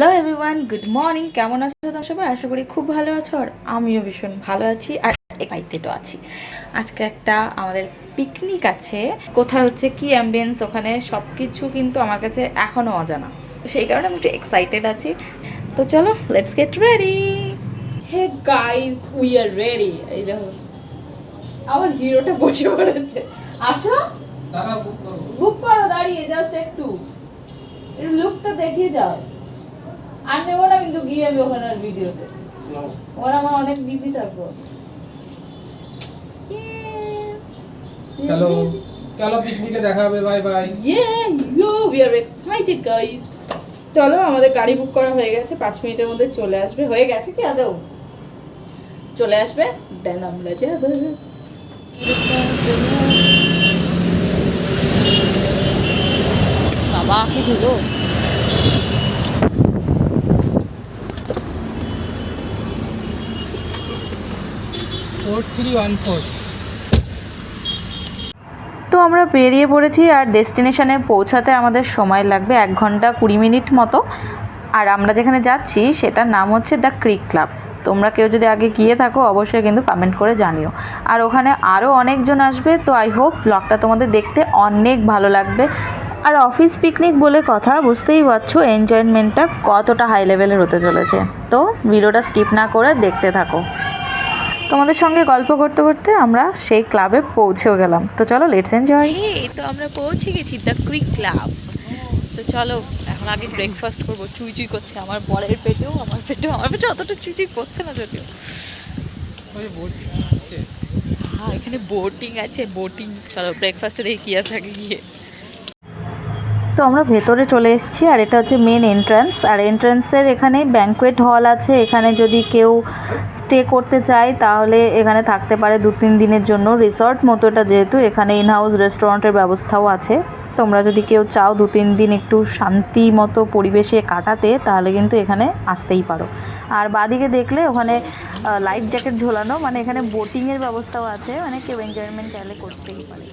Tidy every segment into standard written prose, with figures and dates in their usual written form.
Hello everyone, good morning. কেমন আছো তোমরা সবাই? আশা করি খুব ভালো আছো, আর আমিও ভীষণ ভালো আছি আর এক্সাইটেডও আছি। আজকে একটা আমাদের পিকনিক আছে। কোথায় হচ্ছে, কি অ্যাম্বিয়েন্স ওখানে, সব কিছু কিন্তু আমার কাছে এখনও অজানা। সেই কারণে আমি একটু এক্সাইটেড আছি। তো চলো, let's get ready. Hey guys, we are ready. এই দেখো আমার হিরোটা বসে পড়েছে। আসো, বুক করো দাঁড়িয়ে, জাস্ট একটু লুকটা দেখিয়ে যাও। আর নেবো না কিন্তু গিয়ে আমি ওখানে ভিডিওতে, ওরা আমার অনেক বিজি থাকবো। হ্যালো, চলো পিকনিকে দেখা হবে। Bye bye. We are excited guys. চলো, আমাদের গাড়ি বুক করা হয়ে গেছে, 5 মিনিটের মধ্যে চলে আসবে। হয়ে গেছে কি আদৌ? চলে আসবে, দেন আমরা যাবো। বাবা কি ধুলো। তো আমরা বেরিয়ে পড়েছি, আর ডেস্টিনেশনে পৌঁছাতে আমাদের সময় লাগবে 1 ঘন্টা 20 মিনিট মতো। আর আমরা যেখানে যাচ্ছি সেটার নাম হচ্ছে দ্য ক্রিক ক্লাব। তোমরা কেউ যদি আগে গিয়ে থাকো অবশ্যই কিন্তু কমেন্ট করে জানিও। আর ওখানে আরও অনেকজন আসবে, তো আই হোপ ব্লগটা তোমাদের দেখতে অনেক ভালো লাগবে। আর অফিস পিকনিক বলে কথা, বুঝতেই পারছো এনজয়মেন্টটা কতটা হাই লেভেলের হতে চলেছে। তো ভিডিওটা স্কিপ না করে দেখতে থাকো। তোমাদের সঙ্গে গল্প করতে করতে আমরা সেই ক্লাবে পৌঁছেও গেলাম। তো চলো, লেটস এনজয়। তো আমরা পৌঁছে গেছি দ্য ক্রিক ক্লাব। তো চলো, এখন আগে ব্রেকফাস্ট করবো। চুই চুই করছে আমার বরের পেটেও, আমার পেটে অতটা চুই চুই করছে না যদিও। হ্যাঁ, এখানে বোটিং আছে, বোটিং। চলো ব্রেকফাস্টে দেখি কী আছে আগে গিয়ে। তো আমরা ভেতরে চলে এসেছি, আর এটা হচ্ছে মেন এন্ট্রান্স। আর এন্ট্রান্সের এখানে ব্যাঙ্কোয়েট হল আছে। এখানে যদি কেউ স্টে করতে চায় তাহলে এখানে থাকতে পারে 2-3 দিনের জন্য। রিসর্ট মতো এটা, যেহেতু এখানে ইনহাউস রেস্টুরেন্টের ব্যবস্থাও আছে। তোমরা যদি কেউ চাও 2-3 দিন একটু শান্তি মতো পরিবেশে কাটাতে, তাহলে কিন্তু এখানে আসতেই পারো। আর বাদিকে দেখলে ওখানে লাইফ জ্যাকেট ঝোলানো, মানে এখানে বোটিংয়ের ব্যবস্থাও আছে, মানে কেউ এনজয়মেন্ট চাইলে করতেই পারে।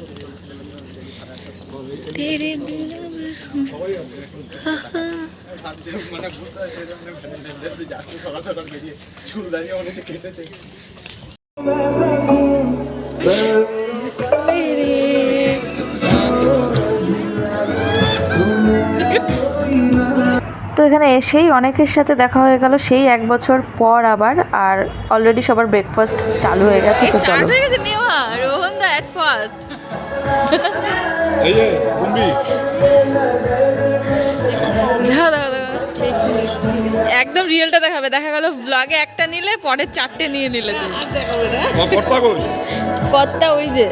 তো এখানে এসেই অনেকের সাথে দেখা হয়ে গেল সেই 1 বছর পর আবার। আর অলরেডি সবার ব্রেকফাস্ট চালু হয়ে গেছে। তো চলো, রোহন দা এট ফার্স্ট এই যে বুম্বি একদম রিয়েলটা দেখাবে। দেখা গেল ব্লগে একটা নিলে, পরে 4টে নিয়ে নিলে। কর্তা ওই যে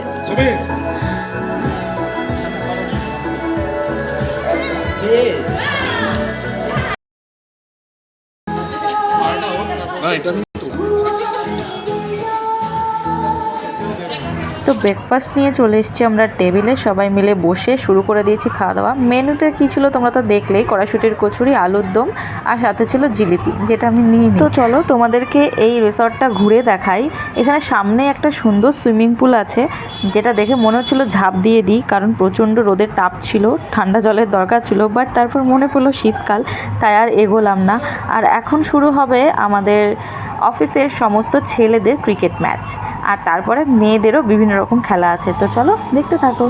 এটা তো ব্রেকফাস্ট নিয়ে চলে এসেছি আমরা টেবিলে, সবাই মিলে বসে শুরু করে দিয়েছি খাওয়া দাওয়া। মেনুতে কী ছিল তোমরা তো দেখলেই, কড়াইশুঁটির কচুরি, আলুর দম, আর সাথে ছিল জিলিপি, যেটা আমি নিই। তো চলো তোমাদেরকে এই রিসর্টটা ঘুরে দেখাই। এখানে সামনে একটা সুন্দর সুইমিং পুল আছে, যেটা দেখে মনে হচ্ছিলো ঝাঁপ দিয়ে দিই, কারণ প্রচণ্ড রোদের তাপ ছিল, ঠান্ডা জলের দরকার ছিল। বাট তারপর মনে পড়লো শীতকাল, তাই আর এগোলাম না। আর এখন শুরু হবে আমাদের অফিসের সমস্ত ছেলেদের ক্রিকেট ম্যাচ, আর তারপরে মেয়েদেরও বিভিন্ন রকম খেলা আছে। তো চলো দেখতে থাকো।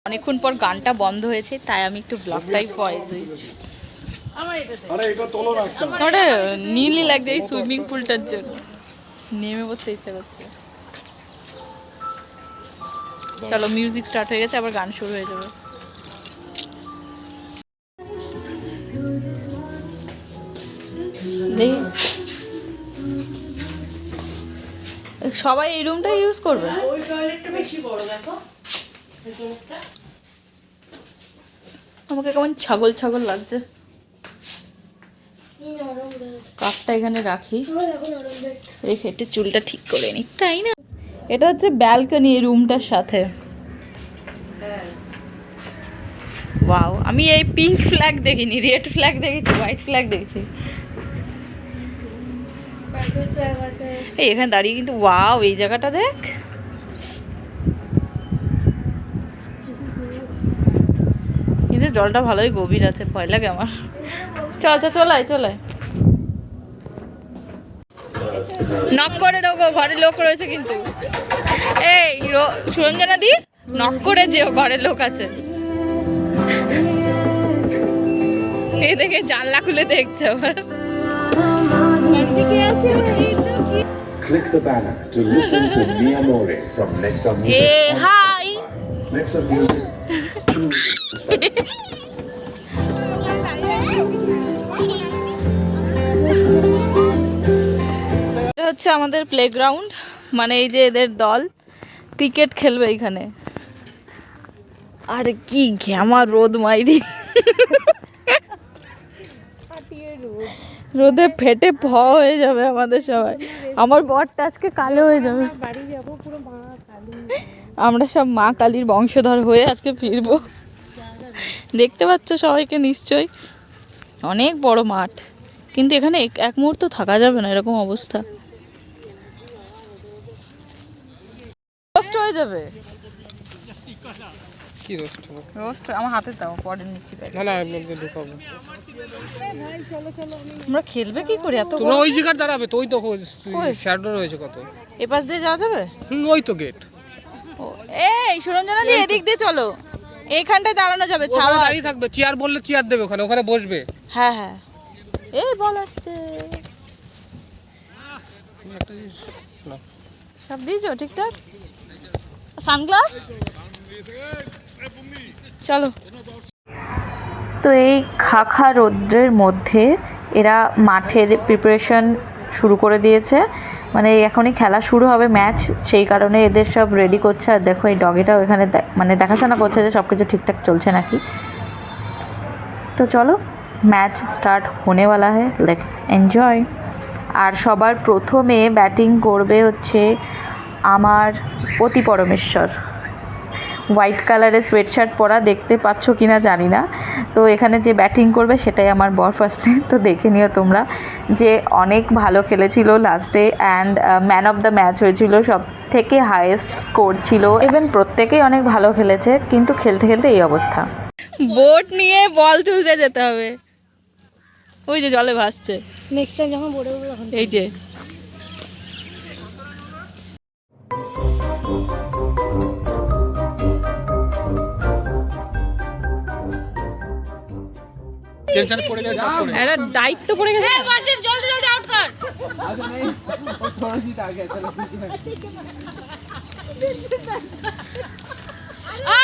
অনেকক্ষণ পর গানটা বন্ধ হয়েছে, তাই আমি একটু ব্লগটাই ভয়েস দিচ্ছি। ওটা নীলই লাগছে এই সুইমিং পুলটার জন্য, নেমে বসতে ইচ্ছা করছে। চলো, মিউজিক স্টার্ট হয়ে গেছে, আবার গান শুরু হয়ে যাবে। সবাই এই রুমটা ইউজ করবে। ওই টয়লেটটা বেশি বড়, দেখো আমাকে কেমন ছাগল ছাগল লাগছে। কাপটা এখানে রাখি, রেখে একটু চুলটা ঠিক করে নি, তাই না? এটা হচ্ছে ব্যালকনি এই রুমটার সাথে। ওয়াও, আমি এই পিঙ্ক ফ্ল্যাগ দেখিনি, রেড ফ্ল্যাগ দেখেছি, হোয়াইট ফ্ল্যাগ দেখেছি। এই এখানে দাঁড়িয়ে কিন্তু ওয়াও, এই জায়গাটা দেখ। জলটা ভালোই গভীর আছে, ভয় লাগে আমার। চল চলে নক করে ঢোকো, ঘরে লোক রয়েছে কিন্তু। এই সুরঞ্জনা দি, নক করে যেও, ঘরে লোক আছে। এই দেখে জানলা খুলে দেখছে আবার। Click the banner to listen to Mi Amore from Nexa Music. Hey, hi. Nexa Music. এটা হচ্ছে আমাদের প্লেগ্রাউন্ড, মানে এই যে এদের দল ক্রিকেট খেলবে এইখানে। আর কি ঘ্যামা রোদ মাইরি, রোদে ফেটে হয়ে যাবে আমাদের সবাই। আমার বরটা আজকে কালো হয়ে যাবে। আমরা সব মা কালীর বংশধর হয়ে আজকে ফিরবো। দেখতে পাচ্ছ সবাইকে নিশ্চয়ই, অনেক বড় মাঠ, কিন্তু এখানে এক মুহূর্ত থাকা যাবে না, এরকম অবস্থা। রোস্ট হয়ে যাবে। কি রোস্ট হবে? রোস্ট আমার হাতে দাও, পরে নিচ্ছি। না না আমি ঢুকাবো। আমরা খেলবে কি করে এত? তোমরা ওই জায়গায় দাঁড়াবে তো, ওই তো শ্যাডো রয়েছে কত। এ পাশ দিয়ে যাওয়া যাবে? ওই তো গেট। এই সুরঞ্জনা দি, এদিক দিয়ে চলো, এইখানটায় দাঁড়ানো যাবে, ছাওয়া দাঁড়িয়ে থাকবে, চেয়ার বললে চেয়ার দেবে, ওখানে বসবে। হ্যাঁ হ্যাঁ, এই বল আসছে। সব দিয়েছো ঠিকঠাক? সানগ্লাস চলো। তো এই খাখা রৌদ্রের মধ্যে এরা মাঠের প্রিপারেশন শুরু করে দিয়েছে, মানে এখনই খেলা শুরু হবে ম্যাচ, সেই কারণে এদের সব রেডি করছে। আর দেখো এই ডগিটাও এখানে মানে দেখাশোনা করছে যে সব কিছু ঠিকঠাক চলছে নাকি। তো চলো, ম্যাচ স্টার্ট হোনে ওয়ালা হ্যায়, লেটস এনজয়। আর সবার প্রথমে ব্যাটিং করবে হচ্ছে আমার পতি পরমেশ্বর। হোয়াইট কালারের সোয়েটশার্ট পরা, দেখতে পাচ্ছ কি না জানি না। তো এখানে যে ব্যাটিং করবে সেটাই আমার বর ফার্স্টে। তো দেখে নিও তোমরা, যে অনেক ভালো খেলেছিল লাস্টে, and man of the match হয়েছিল, সব থেকে হাইয়েস্ট স্কোর ছিল। ইভেন প্রত্যেকেই অনেক ভালো খেলেছে, কিন্তু খেলতে খেলতে এই অবস্থা। বোট নিয়ে বল তুলতে যেতে হবে, ওই যে জলে ভাসছে। নেক্সট টাইম যখন বোর্ডে উঠবো তখন এই যে টেনশন পড়ে গেছে, চাপ পড়ে একটা দায়িত্ব পড়ে গেছে। বাসিম জলদি জলদি আউট কর।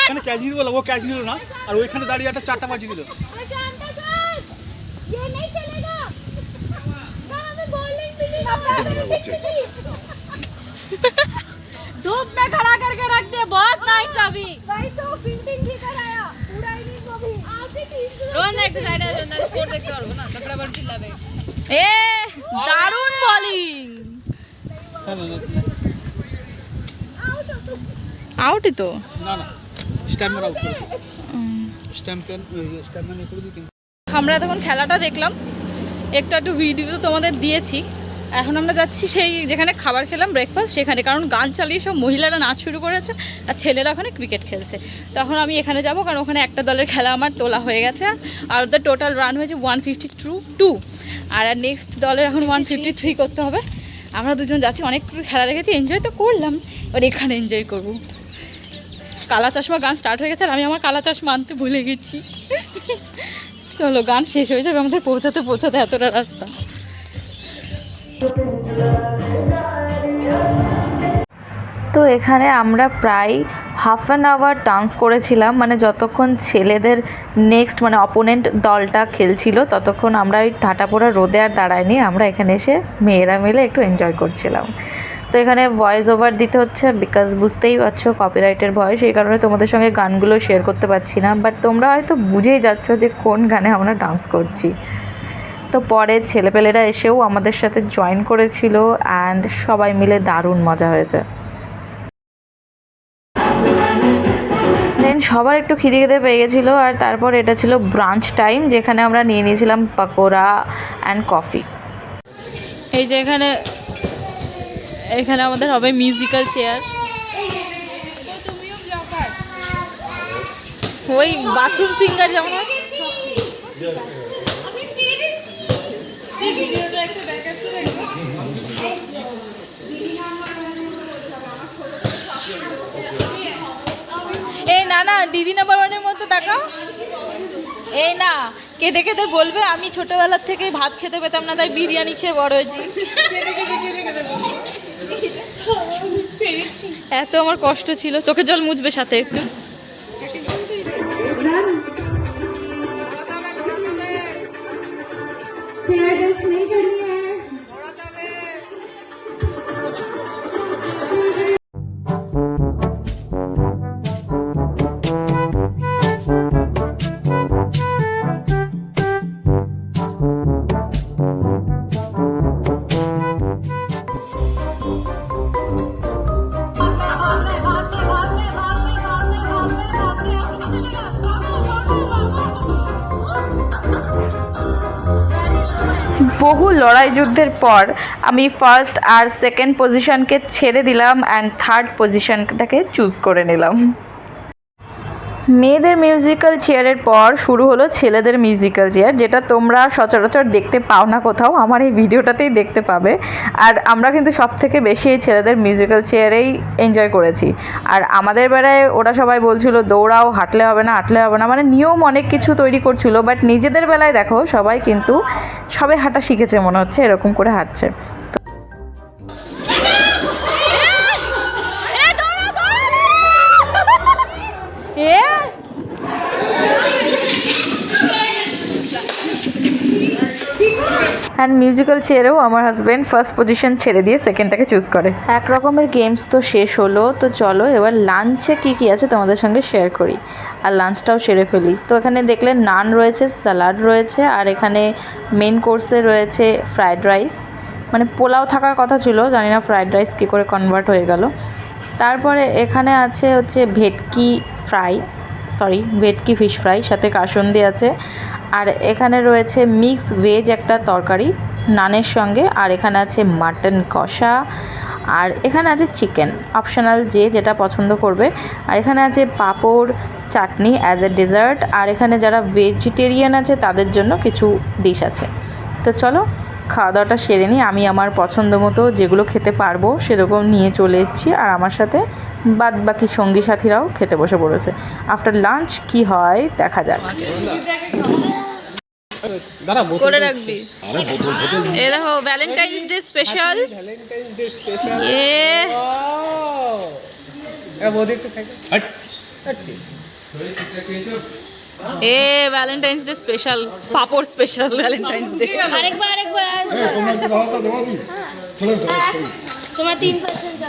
এখানে ক্যাচ নিল বলে ও ক্যাচ নিল না, আর ওইখানে দাঁড়িয়ে একটা 4টা বাজি দিল। धूप में खड़ा करके रख दे, बहुत नाइस अभी। भाई तो फील्डिंग भी कराया, पूरा इनिंग को भी आप ही टीम रोहन एक साइड है, जो ना स्कोर देखते हो ना, तगड़ा बड़ चिल्लावे। এ দারুণ বোলিং, আউটই তো। না না, স্ট্যাম্পের আউট করে স্ট্যাম্পের করে দিতে। আমরা তখন খেলাটা দেখলাম, একটু ভিডিও তোমাদের দিয়েছি। এখন আমরা যাচ্ছি সেই যেখানে খাবার খেলাম ব্রেকফাস্ট সেখানে, কারণ গান চালিয়ে সব মহিলারা নাচ শুরু করেছে আর ছেলেরা ওখানে ক্রিকেট খেলছে। তখন আমি এখানে যাব, কারণ ওখানে একটা দলের খেলা আমার তোলা হয়ে গেছে, আর ওদের টোটাল রান হয়েছে 152, আর নেক্সট দলের এখন 153 করতে হবে। আমরা দুজন যাচ্ছি, অনেক খেলা দেখেছি, এনজয় তো করলাম, এবার এখানে এনজয় করব। কালা চশমা গান স্টার্ট হয়ে গেছে, আর আমি আমার কালা চশমা আনতে ভুলে গেছি। চলো, গান শেষ হয়ে যাবে আমাদের পৌঁছাতে পৌঁছাতে এতটা রাস্তা। তো এখানে আমরা প্রায় হাফ অ্যান আওয়ার ডান্স করেছিলাম, মানে যতক্ষণ ছেলেদের নেক্সট মানে অপোনেন্ট দলটা খেলছিল ততক্ষণ আমরা ওই টাটাপোড়া রোদে আর দাঁড়াইনি, আমরা এখানে এসে মেয়েরা মিলে একটু এনজয় করছিলাম। তো এখানে ভয়েস ওভার দিতে হচ্ছে, বিকজ বুঝতেই পারছো কপিরাইটের ভয়, সেই কারণে তোমাদের সঙ্গে গানগুলো শেয়ার করতে পারছি না, বাট তোমরা হয়তো বুঝেই যাচ্ছ যে কোন গানে আমরা ডান্স করছি। তো পরে ছেলেপেলেরা এসেও আমাদের সাথে জয়েন করেছিল, অ্যান্ড সবাই মিলে দারুণ মজা হয়েছে। দেন সবার একটু খিদে পেয়ে গেছিলো, আর তারপর এটা ছিল ব্রাঞ্চ টাইম, যেখানে আমরা নিয়ে নিয়েছিলাম পাকোড়া অ্যান্ড কফি। এই যে এখানে আমাদের হবে মিউজিক্যাল চেয়ার, ওই বাথরুম সিঙ্গার যেমন এই না না দিদি নাম্বার ওয়ানের মতো তাকাও। এই না কেঁদে কেঁদে বলবে আমি ছোটবেলার থেকেই ভাত খেতে পেতাম না, তাই বিরিয়ানি খেয়ে বড় হয়েছি। এত আমার কষ্ট ছিল, চোখের জল মুছবে সাথে একটু। বহু লড়াই যুদ্ধের পর আমি ফার্স্ট আর সেকেন্ড পজিশনকে ছেড়ে দিলাম অ্যান্ড থার্ড পজিশনটাকে চুজ করে নিলাম। মেয়েদের মিউজিক্যাল চেয়ারের পর শুরু হলো ছেলেদের মিউজিক্যাল চেয়ার, যেটা তোমরা সচরাচর দেখতে পাও না কোথাও, আমার এই ভিডিওটাতেই দেখতে পাবে। আর আমরা কিন্তু সব থেকে বেশি এই ছেলেদের মিউজিক্যাল চেয়ারেই এনজয় করেছি। আর আমাদের বেলায় ওরা সবাই বলছিল দৌড়াও, হাঁটলে হবে না, মানে নিয়ম অনেক কিছু তৈরি করছিল। বাট নিজেদের বেলায় দেখো সবাই কিন্তু সবে হাঁটা শিখেছে মনে হচ্ছে, এরকম করে হাঁটছে। অ্যান্ড মিউজিক্যাল চেয়ারেও আমার হাজব্যান্ড ফার্স্ট পজিশন ছেড়ে দিয়ে সেকেন্ডটাকে চুজ করে। এক রকমের গেমস তো শেষ হলো, তো চলো এবার লাঞ্চে কী আছে তোমাদের সঙ্গে শেয়ার করি, আর লাঞ্চটাও সেরে ফেলি। তো এখানে দেখলে নান রয়েছে, স্যালাড রয়েছে, আর এখানে মেন কোর্সে রয়েছে ফ্রায়েড রাইস, মানে পোলাও থাকার কথা ছিল, জানি না ফ্রায়েড রাইস কী করে কনভার্ট হয়ে গেল। তারপরে এখানে আছে হচ্ছে ভেটকি ফিশ ফ্রাই, সাথে কাসুন্দি আছে। আর এখানে রয়েছে মিক্স ভেজ একটা তরকারি নানের সঙ্গে, আর এখানে আছে মাটন কষা, আর এখানে আছে চিকেন, অপশনাল যে যেটা পছন্দ করবে। আর এখানে আছে পাঁপড়, চাটনি অ্যাজ এ ডেজার্ট। আর এখানে যারা ভেজিটেরিয়ান আছে তাদের জন্য কিছু ডিশ আছে। তো চলো খাওয়া দাওয়াটা সেরে নিই। আমি আমার পছন্দ মতো যেগুলো খেতে পারবো সেরকম নিয়ে চলে এসেছি, আর আমার সাথে বাদ বাকি সঙ্গী সাথীরাও খেতে বসে পড়েছে। আফটার লাঞ্চ কি হয় দেখা যাক। দাঁড়া করে রাখবি। এই দেখো Valentine's day special. Valentine's day special পাপড় স্পেশাল ভ্যালেন্টাইন্স ডে। আরেকবার তোমার 3%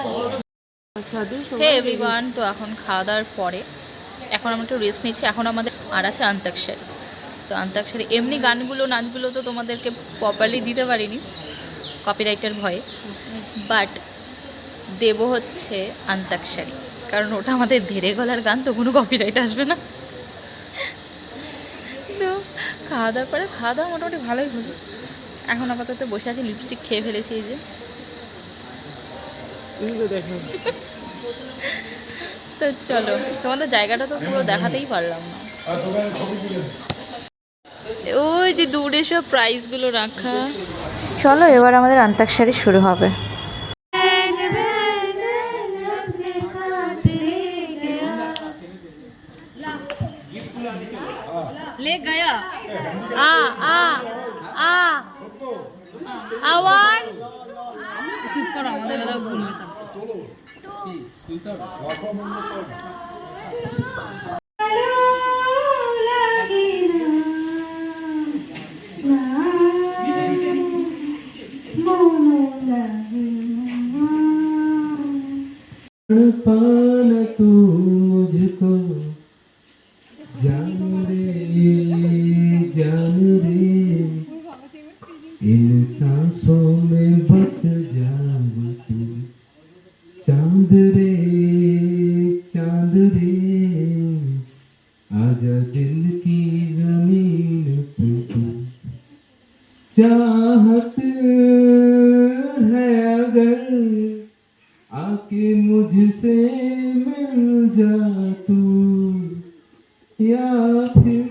হে এভরিওয়ান, তো এখন খাওয়া দাওয়ার পরে এখন আমরা একটু রেস্ট নিচ্ছি। এখন আমাদের আর আছে অন্তাক্ষরী। তো অন্তাক্ষরী এমনি গানগুলো নাচগুলো তো তোমাদেরকে প্রপারলি দিতে পারিনি কপিরাইটের ভয়ে, বাট দেব হচ্ছে অন্তাক্ষরী, কারণ ওটা আমাদের ধীরে গলার গান, তো কোনো কপিরাইট আসবে না। তো খাওয়া দাওয়া মোটামুটি ভালোই হলো। এখন আপাতত বসে আছি, লিপস্টিক খেয়ে ফেলেছি এই যে। তো চলো তোমাদের জায়গাটা তো পুরো দেখাতেই পারলাম না। ওই যে দূরে সব প্রাইজগুলো রাখা। চলো এবার আমাদের অন্তাক্ষরী শুরু হবে। ले गया आवाज चुप करो আমাদের দাদা ঘুমবে पाना तू मुझको जान रे इन सांसों में बस जा तू चांद रे आजा दिल की जमीन पे तू चाहत है अगर आके मुझसे मिल जा तू या फिर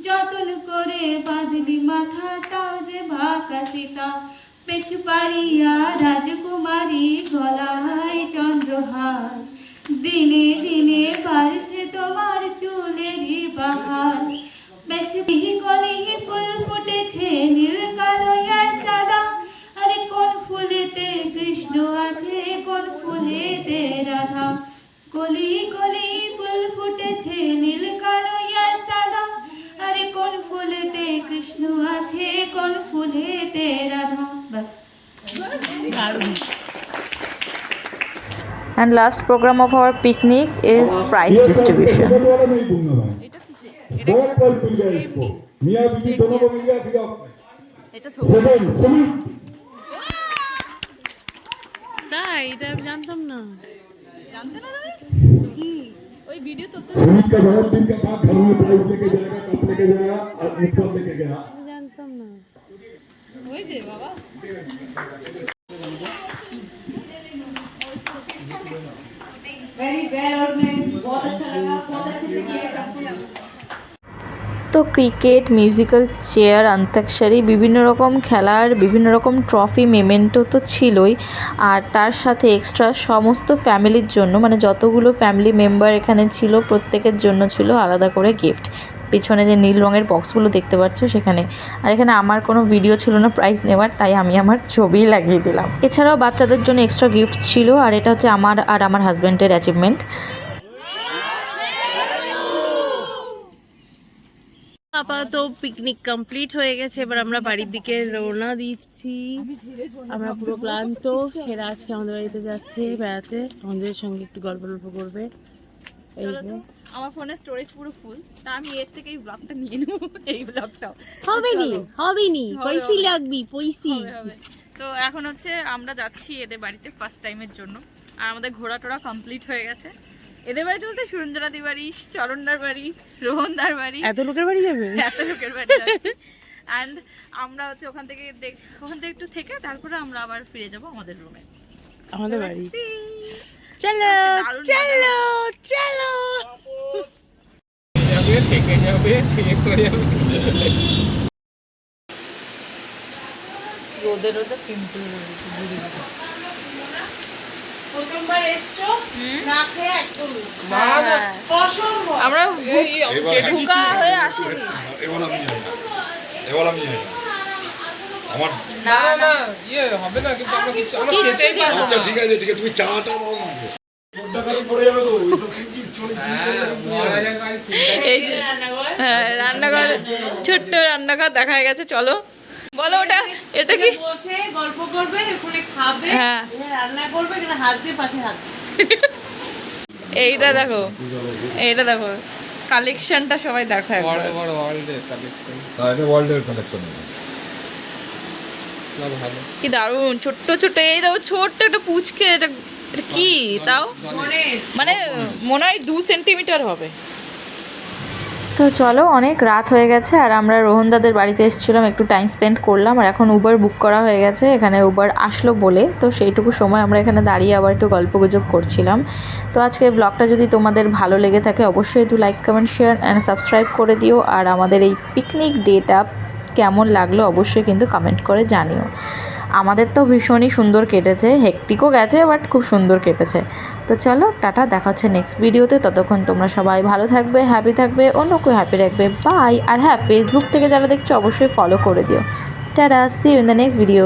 যতন করে বাঁধলি মাথাটাও যে ভাকা সীতা, পেছ পারিয়া রাজকুমারী গলায় চন্দ্রহার, দিনে দিনে বাড়ছে তোমার চুলেরই বাহার। পেছলি গলি ফুল ফুটেছে নীল কালো আর সাদা, আরে কোন ফুলেতে কৃষ্ণ আছে কোন ফুলেতে রাধা। কলি কলি ফুল ফুটেছে নীল কালো আর সাদা, আরে কোন ফুলেতে কৃষ্ণ আছে কোন ফুলেতে রাধা। বাস। And last program of our picnic is prize distribution. बहुत पल मिल गया इसको, मियाँ बीवी दोनों को मिल गया फिर এটা सेवन सुमित তাই এটা আমি জানতাম না। জানতে না কি ওই ভিডিও তো सुमित का बहुत दिन का था, घर में प्राइज लेके जाएगा, कप लेके जाएगा और ऊपर लेके गया। জানতাম না। ওই যে বাবা তো ক্রিকেট, মিউজিক্যাল চেয়ার, অন্তাক্ষরী, বিভিন্ন রকম খেলার বিভিন্ন রকম ট্রফি, মেমেন্টো তো ছিলই, আর তার সাথে এক্সট্রা সমস্ত ফ্যামিলির জন্য, মানে যতগুলো ফ্যামিলি মেম্বার এখানে ছিল প্রত্যেকের জন্য ছিল আলাদা করে গিফট। পিছনে যে নীল রঙের বক্সগুলো দেখতে পাচ্ছ সেখানে। আর এখানে আমার কোনো ভিডিও ছিল না প্রাইজ নেওয়ার, তাই আমি আমার ছবি লাগিয়ে দিলাম। এছাড়াও বাচ্চাদের জন্য এক্সট্রা গিফট ছিল, আর এটা হচ্ছে আমার আর আমার হাজব্যান্ডের অ্যাচিভমেন্ট। আপাতত পিকনিক কমপ্লিট হয়ে গেছে, এবার আমরা বাড়ির দিকে রওনা দিচ্ছি। আমরা পুরো ক্লান্ত, এরা আজকে আমাদের বাড়িতে যাচ্ছে বেড়াতে, আমাদের সঙ্গে একটু গল্প করবে। এই যে আমার ফোনের স্টোরেজ পুরো ফুল, তা আমি এর থেকে এই ব্লগটা নিয়ে নেব। এই ব্লগটাও হবে নি পয়সি লাগবি পয়সি। তো এখন হচ্ছে আমরা যাচ্ছি এদের বাড়িতে ফার্স্ট টাইমের জন্য। আর আমাদের ঘোরা টোরা কমপ্লিট হয়ে গেছে। এদের বাড়িতে বলতে সুরঞ্জনাদি বাড়ি, চরণদার বাড়ি, রোহনদার বাড়ি, এত লোকের বাড়ি যাবে? এত লোকের বাড়ি যাচ্ছি। অ্যান্ড আমরা হচ্ছে ওখান থেকে একটু থেকে তারপরে আমরা আবার ফিরে যাব আমাদের রুমে, আমাদের বাড়ি। চলো চলো চলো। যাবে, থেকে যাবে, ছেড়ে করে যাবে। রোদে রোদে পিম্পল ঘুরি। প্রথমবার এসছো না খেয়ে একদম না না অসম্ভব। আমরা এটা কি ঢুকা হয়ে আসিনি। এবার আমি যাই না, এবার আমি যাই না। আমার না না না ইয়ে হবে না, কিন্তু আমরা কিছু আমরা খেতেই পারবো আচ্ছা না। ঠিক আছে তুমি চাটা দাও না, কোনটা খালি পড়ে যাবে তো ওইসব চিজ চলে মহারাজের বাড়ি সিনটা এই যে রান্নাঘর, ছোট্ট রান্নাঘর দেখা গেছে। চলো বলো ওটা, এটা কি? বসে গল্প করবে, ওখানে খাবে, হ্যাঁ। এখানে রান্না করবে, এখানে হাত দিয়ে পাশে হাত। এইটা দেখো, এইটা দেখো, কালেকশনটা সবাই দেখো একবার। বড় বড় ওয়ার্ল্ডের কালেকশন। হ্যাঁ এটা ওয়ার্ল্ডের কালেকশন আছে। না ভালো। কি দারুণ, ছোট্ট ছোট্ট, এই দেখো ছোট্ট একটা পুচকে। এটা এটা কি তাও, মানে মনে হয় 2 সেন্টিমিটার হবে। তো চলো, অনেক রাত হয়ে গেছে আর আমরা রোহনদাদের বাড়িতে এসেছিলাম, একটু টাইম স্পেন্ড করলাম। আর এখন উবার বুক করা হয়ে গেছে, এখানে উবার আসলো বলে তো সেইটুকু সময় আমরা এখানে দাঁড়িয়ে আবার একটু গল্পগুজব করছিলাম। তো আজকে ব্লগটা যদি তোমাদের ভালো লেগে থাকে অবশ্যই একটু like, comment, share and subscribe করে দিও। আর আমাদের এই পিকনিক ডেটা কেমন লাগলো অবশ্যই কিন্তু কমেন্ট করে জানিও। আমাদের তো ভীষণই সুন্দর কেটেছে, হেকটিকও গেছে বাট খুব সুন্দর কেটেছে। তো চলো টাটা, দেখা হচ্ছে নেক্সট ভিডিওতে। ততক্ষণ তোমরা সবাই ভালো থাকবে, হ্যাপি থাকবে, অন্যকেও হ্যাপি রাখবে। বাই। আর হ্যাঁ, ফেসবুক থেকে যারা দেখছো অবশ্যই ফলো করে দিও। Tata, see you in the next video.